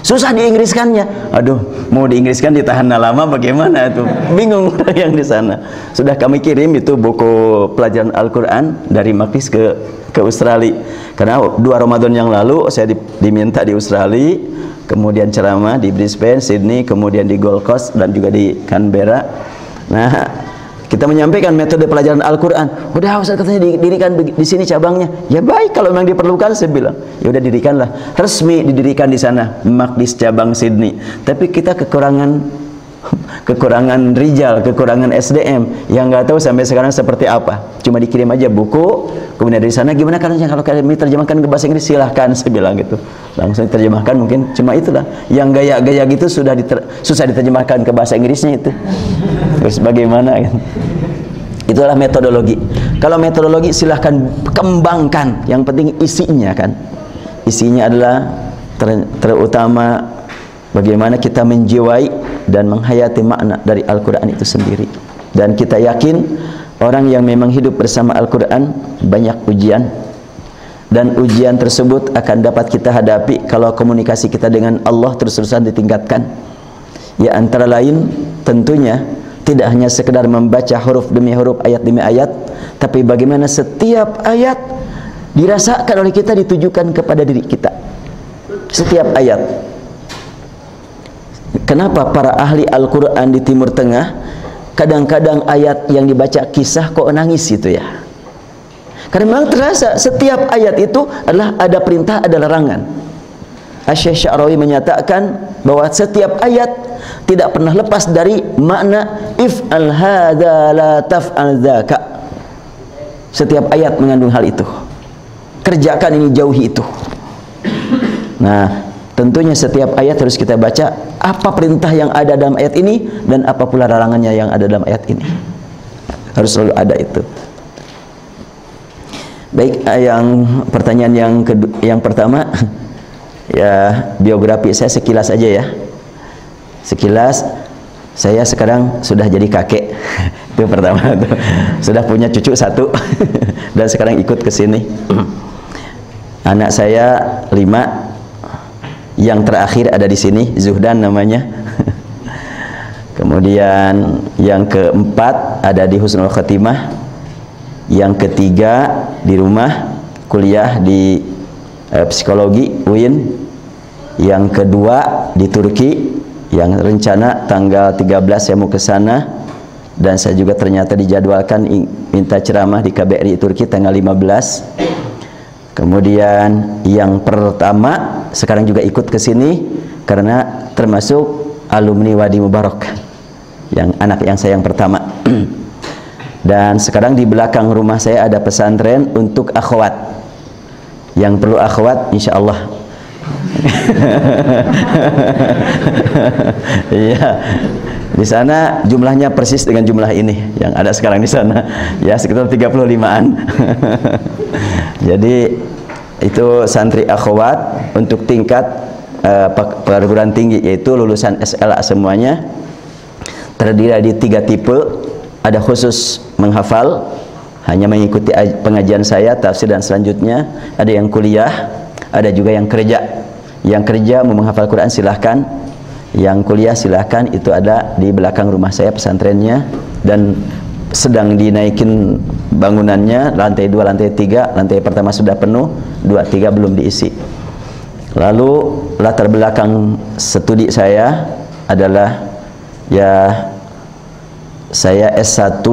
susah diinggriskannya. Aduh, mau diinggriskan ditahan lama bagaimana tuh? Bingung orang yang di sana. Sudah kami kirim itu buku pelajaran Al-Quran dari Maqdis ke Australia. Karena 2 Ramadan yang lalu saya diminta di Australia, kemudian ceramah di Brisbane, Sydney, kemudian di Gold Coast dan juga di Canberra. Nah, kita menyampaikan metode pelajaran Al-Quran. Udah Ustaz katanya didirikan di sini cabangnya. Ya baik, kalau memang diperlukan saya bilang, ya udah didirikanlah. Resmi didirikan di sana Maqdis cabang Sydney. Tapi kita kekurangan rijal, kekurangan SDM yang nggak tahu sampai sekarang seperti apa. Cuma dikirim aja buku, kemudian dari sana gimana caranya kalau kalian diterjemahkan ke bahasa Inggris, silahkan saya bilang gitu. Langsung diterjemahkan, mungkin cuma itulah. Yang gaya-gaya gitu susah diterjemahkan ke bahasa Inggrisnya itu. Terus bagaimana kan? Itulah metodologi. Kalau metodologi silahkan kembangkan, yang penting isinya kan. Isinya adalah terutama bagaimana kita menjiwai dan menghayati makna dari Al-Quran itu sendiri. Dan kita yakin orang yang memang hidup bersama Al-Quran banyak ujian, dan ujian tersebut akan dapat kita hadapi kalau komunikasi kita dengan Allah terus-terusan ditingkatkan. Ya antara lain tentunya tidak hanya sekedar membaca huruf demi huruf, ayat demi ayat, tapi bagaimana setiap ayat dirasakan oleh kita, ditujukan kepada diri kita. Setiap ayat. Kenapa para ahli Al-Quran di Timur Tengah kadang-kadang ayat yang dibaca kisah kok nangis gitu ya? Karena memang terasa setiap ayat itu adalah ada perintah, ada larangan. Asy-Syaikh Sya'rawi menyatakan bahwa setiap ayat tidak pernah lepas dari makna if'al hadza la taf'al dzaka. Setiap ayat mengandung hal itu. Kerjakan ini, jauhi itu. Nah, tentunya setiap ayat harus kita baca apa perintah yang ada dalam ayat ini dan apa pula larangannya yang ada dalam ayat ini. Harus selalu ada itu. Baik, yang pertanyaan yang pertama, ya biografi saya sekilas aja ya. Sekilas, saya sekarang sudah jadi kakek. Itu pertama tuh. Sudah punya cucu 1 dan sekarang ikut ke sini. Anak saya 5. Yang terakhir ada di sini, Zuhdan namanya. Kemudian yang keempat ada di Husnul Khotimah. Yang ketiga di rumah kuliah di psikologi UIN. Yang kedua di Turki, yang rencana tanggal 13 saya mau ke sana, dan saya juga ternyata dijadwalkan minta ceramah di KBRI Turki tanggal 15. Kemudian yang pertama sekarang juga ikut ke sini karena termasuk alumni Wadi Mubarak, yang anak yang saya yang pertama. Dan sekarang di belakang rumah saya ada pesantren untuk akhwat. Yang perlu akhwat insya Allah. Iya. Di sana jumlahnya persis dengan jumlah ini yang ada sekarang di sana. Ya, sekitar 35-an. Jadi itu santri akhwat untuk tingkat perguruan tinggi, yaitu lulusan SLA semuanya. Terdiri dari 3 tipe. Ada khusus menghafal, hanya mengikuti pengajian saya, tafsir dan selanjutnya. Ada yang kuliah, ada juga yang kerja. Yang kerja mau menghafal Quran silahkan, yang kuliah silahkan. Itu ada di belakang rumah saya pesantrennya, dan sedang dinaikin bangunannya, lantai 2, lantai 3. Lantai pertama sudah penuh, 2, 3 belum diisi. Lalu latar belakang studi saya adalah, ya, saya S1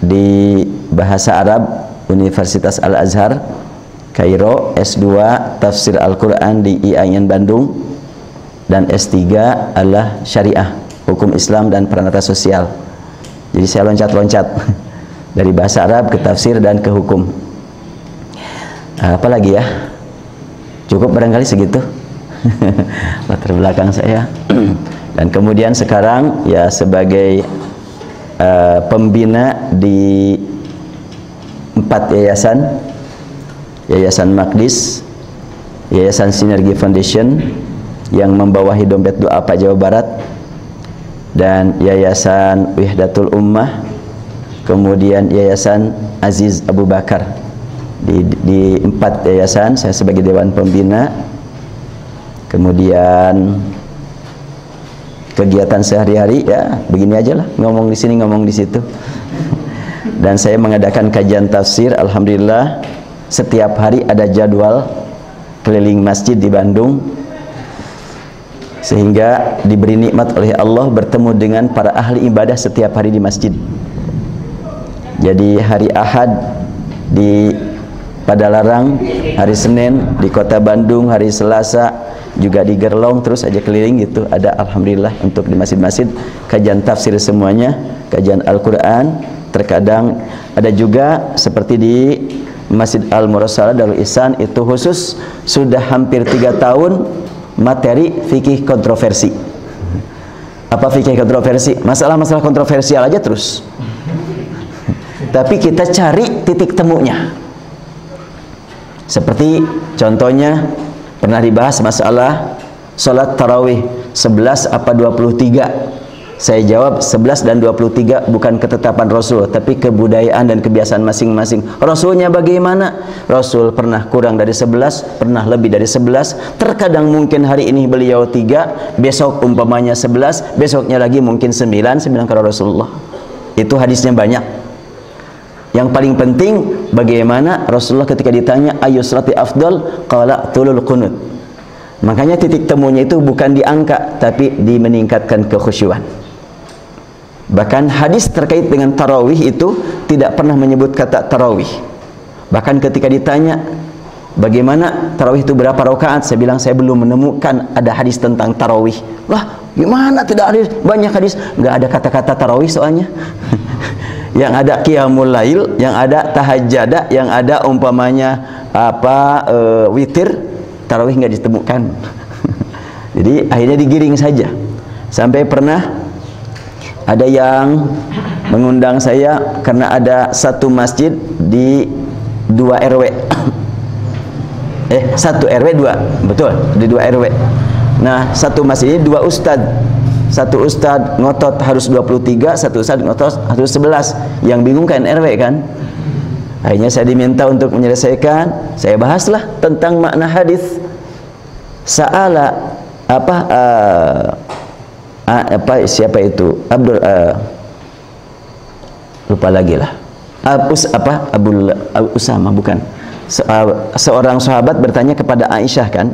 di Bahasa Arab Universitas Al-Azhar Kairo, S2 Tafsir Al-Quran di IAIN Bandung, dan S3 adalah Syariah, Hukum Islam dan Peranata Sosial. Jadi saya loncat-loncat dari Bahasa Arab ke Tafsir dan ke Hukum. Apa lagi ya? Cukup barangkali segitu latar belakang saya. Dan kemudian sekarang ya sebagai pembina di 4 yayasan. Yayasan Maqdis, Yayasan Sinergi Foundation yang membawahi Dompet Doa Pak Jawa Barat, dan Yayasan Wihdatul Ummah, kemudian Yayasan Aziz Abu Bakar. Di 4 yayasan saya sebagai Dewan Pembina. Kemudian kegiatan sehari-hari ya begini aja lah, ngomong di sini ngomong di situ. Dan saya mengadakan kajian tafsir, alhamdulillah setiap hari ada jadwal keliling masjid di Bandung, sehingga diberi nikmat oleh Allah bertemu dengan para ahli ibadah setiap hari di masjid. Jadi hari Ahad di Padalarang, hari Senin di Kota Bandung, hari Selasa juga di Gerlong, terus aja keliling gitu. Ada alhamdulillah untuk di masjid-masjid kajian tafsir semuanya, kajian Al-Quran. Terkadang ada juga seperti di Masjid Al-Mursalah Darul Ihsan, itu khusus sudah hampir 3 tahun materi fikih kontroversi. Apa fikih kontroversi? Masalah-masalah kontroversial aja terus. Tapi kita cari titik temunya. Seperti contohnya pernah dibahas masalah sholat tarawih 11 apa 23. Saya jawab 11 dan 23 bukan ketetapan Rasul, tapi kebudayaan dan kebiasaan masing-masing. Rasulnya bagaimana? Rasul pernah kurang dari 11, pernah lebih dari 11. Terkadang mungkin hari ini beliau 3, besok umpamanya 11, besoknya lagi mungkin 9 kalau Rasulullah. Itu hadisnya banyak. Yang paling penting bagaimana Rasulullah ketika ditanya ayyusrati afdal, qala tulul qunut. Makanya titik temunya itu bukan di angka, tapi di meningkatkan kekhusyuan. Bahkan hadis terkait dengan tarawih itu tidak pernah menyebut kata tarawih. Bahkan ketika ditanya bagaimana tarawih itu berapa rakaat, saya bilang saya belum menemukan ada hadis tentang tarawih. Lah gimana tidak ada? Banyak hadis, nggak ada kata-kata tarawih soalnya. Yang ada qiyamul lail, yang ada tahajjud, yang ada umpamanya witir. Tarawih nggak ditemukan. Jadi akhirnya digiring saja. Sampai pernah ada yang mengundang saya karena ada satu masjid di 2 RW. 1 RW 2, betul, di 2 RW. Nah, satu masjid ini 2 ustadz. Satu ustadz ngotot harus 23, satu ustadz ngotot harus 11. Yang bingung kan RW kan? Akhirnya saya diminta untuk menyelesaikan. Saya bahaslah tentang makna hadis. Sa'ala siapa itu? Lupa lagi lah. Abu Usama bukan. Seorang sahabat bertanya kepada Aisyah kan,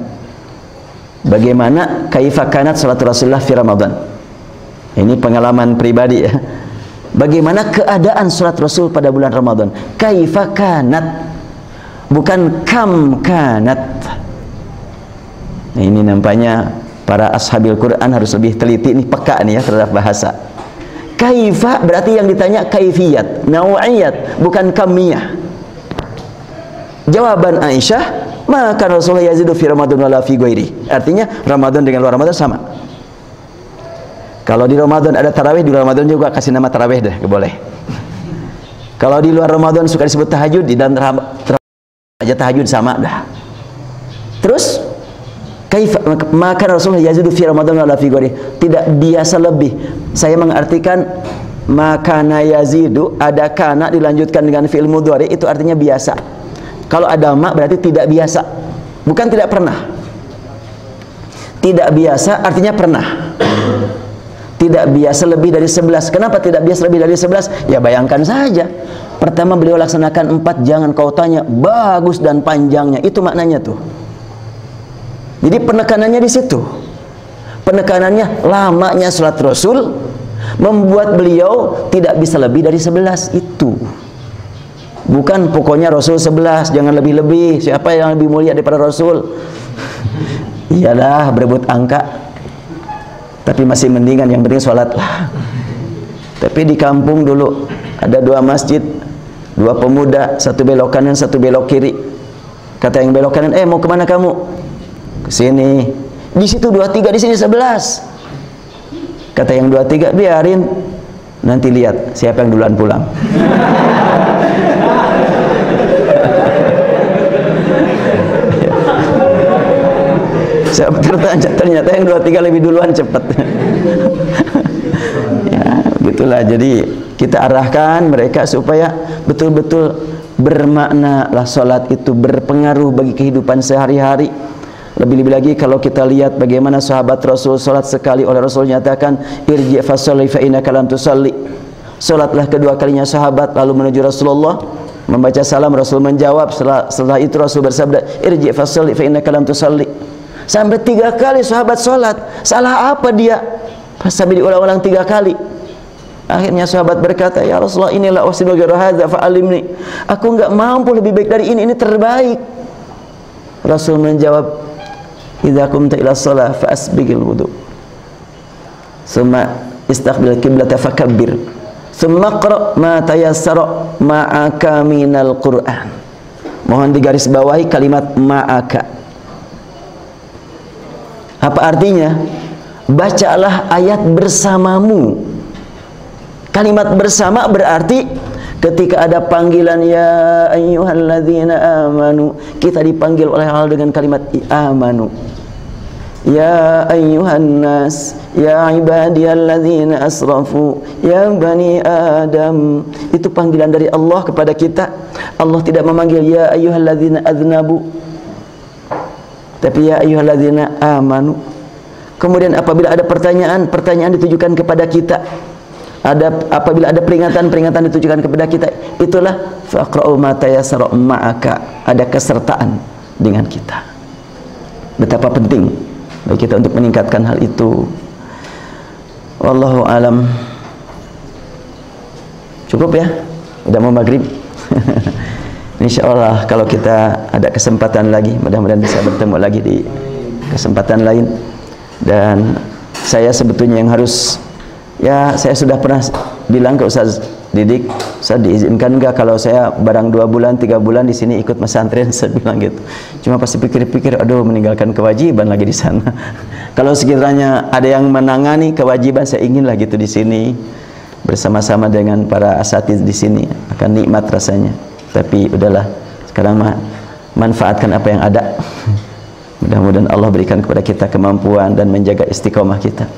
bagaimana kaifa kanat salat Rasulullah fi Ramadan? Ini pengalaman pribadi ya. Bagaimana keadaan salat Rasul pada bulan Ramadan? Kaifa kanat, bukan kam kanat. Nah, ini nampaknya para ashabil Quran harus lebih teliti nih, peka nih ya terhadap bahasa. Kaifa berarti yang ditanya kaifiyat, nau'iyat, bukan kamiyah. Jawaban Aisyah, maka Rasulullah yazidu fi Ramadan wala fi ghairi. Artinya Ramadan dengan luar Ramadan sama. Kalau di Ramadan ada tarawih, di luar Ramadan juga kasih nama tarawih deh, boleh. Kalau di luar Ramadan suka disebut tahajud, di dalam aja tahajud sama dah. Terus kaifa, maka Rasulullah yazidu fi Ramadan wala fi ghairi. Tidak biasa lebih. Saya mengartikan makana yazidu, ada kana dilanjutkan dengan fi'il mudhari, itu artinya biasa. Kalau ada ma berarti tidak biasa, bukan tidak pernah. Tidak biasa artinya pernah. Tidak biasa lebih dari 11. Kenapa tidak biasa lebih dari 11? Ya bayangkan saja. Pertama beliau laksanakan 4, jangan kau tanya, bagus dan panjangnya. Itu maknanya tuh. Jadi penekanannya di situ. Penekanannya lamanya salat Rasul membuat beliau tidak bisa lebih dari 11 itu. Bukan pokoknya Rasul 11, jangan lebih-lebih. Siapa yang lebih mulia daripada Rasul? Iyalah, berebut angka. Tapi masih mendingan, yang penting sholat lah. Tapi di kampung dulu ada 2 masjid, 2 pemuda, satu belok kanan, satu belok kiri. Kata yang belok kanan, mau kemana kamu? Ke sini. Di situ 23, di sini 11. Kata yang 23, biarin, nanti lihat siapa yang duluan pulang. Ternyata yang 23 lebih duluan cepat. Ya, begitulah. Jadi kita arahkan mereka supaya betul-betul bermakna lah salat itu, berpengaruh bagi kehidupan sehari-hari. Lebih-lebih lagi kalau kita lihat bagaimana sahabat Rasul salat sekali oleh Rasul nyatakan irji' fa sholli fa innaka lam tusalli. Salatlah kedua kalinya sahabat lalu menuju Rasulullah membaca salam, Rasul menjawab, setelah itu Rasul bersabda irji' fa sholli fa innaka lam tusalli. Sampai 3 kali sahabat sholat. Salah apa dia? Sampai diulang-ulang 3 kali. Akhirnya sahabat berkata, ya Rasulullah, inilah uhsinu ghayra hadza fa'allimni. Aku enggak mampu lebih baik dari ini terbaik. Rasul menjawab, idza qumta ila shalah fa asbighil wudu. Summa istaqbil qiblata fakabbir. Summa qra' ma tayassara ma'aka minal Qur'an. Mohon digarisbawahi kalimat ma'aka. Apa artinya? Bacalah ayat bersamamu. Kalimat bersama berarti ketika ada panggilan ya ayyuhalladzina amanu, kita dipanggil oleh Allah dengan kalimat amanu. Ya ayyuhan nas, ya ibadiyalladzina asrafu, ya bani Adam. Itu panggilan dari Allah kepada kita. Allah tidak memanggil ya ayyuhalladzina adznabu, tapi ya ayyuhalladzina amanu. Kemudian apabila ada pertanyaan, pertanyaan ditujukan kepada kita. Apabila ada peringatan, peringatan ditujukan kepada kita. Itulah faqra'u ma tayassara ma'aka. Ada kesertaan dengan kita. Betapa penting bagi kita untuk meningkatkan hal itu. Wallahu alam. Cukup ya? Udah mau maghrib. InsyaAllah kalau kita ada kesempatan lagi, mudah-mudahan bisa bertemu lagi di kesempatan lain. Dan saya sebetulnya yang harus, ya saya sudah pernah bilang ke Ustaz Didik, Ustaz diizinkan enggak kalau saya barang 2 bulan, 3 bulan di sini ikut pesantren, saya bilang gitu. Cuma pasti pikir-pikir, aduh meninggalkan kewajiban lagi di sana. Kalau sekiranya ada yang menangani kewajiban, saya inginlah gitu di sini bersama-sama dengan para asatiz di sini, akan nikmat rasanya. Tapi udahlah, sekarang manfaatkan apa yang ada. Mudah-mudahan Allah berikan kepada kita kemampuan dan menjaga istiqomah kita.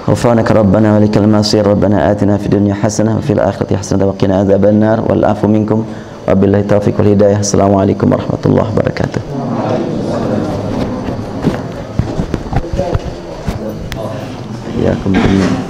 Ghufranaka Rabbana wa lakal masir. Rabbana atina fid dunya hasanah wa fil akhirati hasanah wa qina adzabannar. Wal afu minkum wa billahi taufiq wal hidayah. Assalamualaikum warahmatullahi wabarakatuh. Jazakumullah.